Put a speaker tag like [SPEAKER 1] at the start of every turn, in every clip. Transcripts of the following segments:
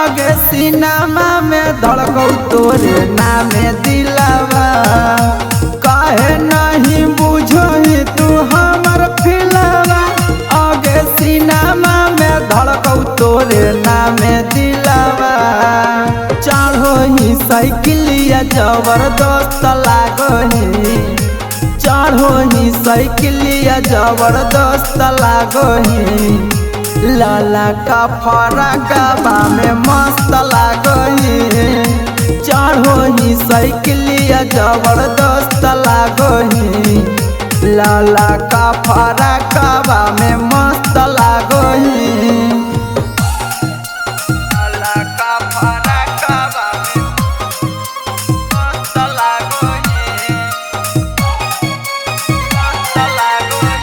[SPEAKER 1] आगे सिनेमा में धड़कौ तोरे नामे दिलवा काहे नहीं बुझो तू हमर फिलवा। आगे सिनेमा में धड़कौ तोरे नामे दिलवा चढ़ो ही साइकिलिया जबरदस्त लागही चढ़ो ही साइकिलिया जबरदस्त लागही लाला का फरकबा में मस्त लागही चढ़ो ही साइकिलिया जबरदस्त लागही लाला का फरकबा में मस्त लागही लाला का फरकबा में मस्त लागही मस्त लागही।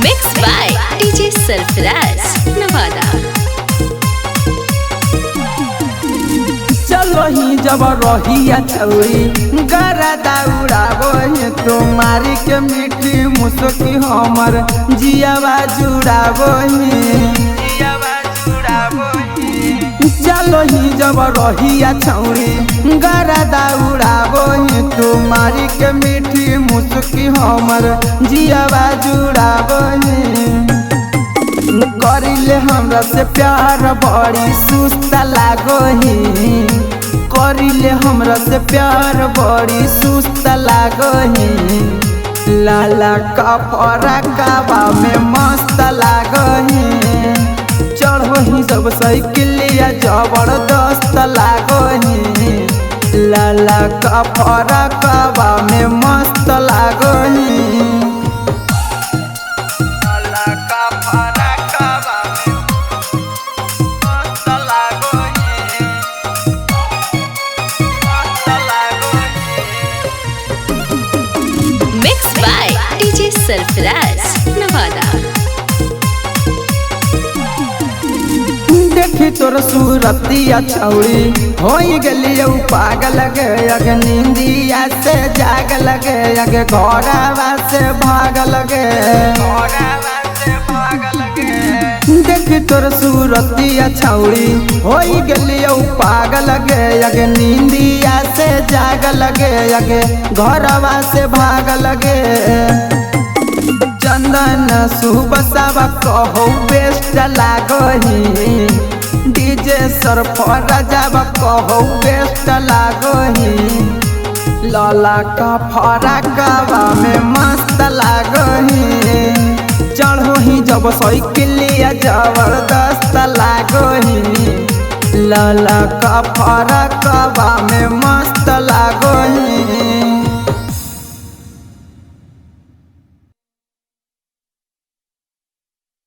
[SPEAKER 2] Mixed by DJ Sarfaraz, Nevada.
[SPEAKER 1] चलो ही जब रहिया छौरी गरा दौड़ाबो तुम्हारी के मीठी मुस्की हमर जियावा जुड़ाबो चलो ही जब रहिया छौरी गरा दौड़ाबो तुम्हारी के मीठी मुस्की हमर जियावा जुड़ाबो करिले हमरा से प्यार बड़ी सुस्त लागही करिले हमरा से प्यार बड़ी सुस्त लागही लाला का फरकबा में मस्त लागही चढ़ही जब साइकिलिया जबरदस्त लागही लाला का फरकबा में मस्त लागही लाला का फरकबा में मस्त लागही मस्त लागही।
[SPEAKER 2] Mixed by DJ Sarfaraz, Nevada.
[SPEAKER 1] देखी तोर सूरतिया छौरी हो गलियो पागल गे अगे नींदिया से जागल गे अगे घोड़ावा से भागल गे देखी तोर सूरतिया छौरी हो गलियो पागल गे अगे नींदिया से जागल गे अगे घोड़ावा से भागल गे चंदन सुबह कहो बेस्ट लागही डीजे सरफराज कहो बेस्ट लागही लाला का फरकबा में मस्त लागही चढ़ो ही जब साइकिलिया जबरदस्त लागही लाला का फरकबा में मस्त लागही।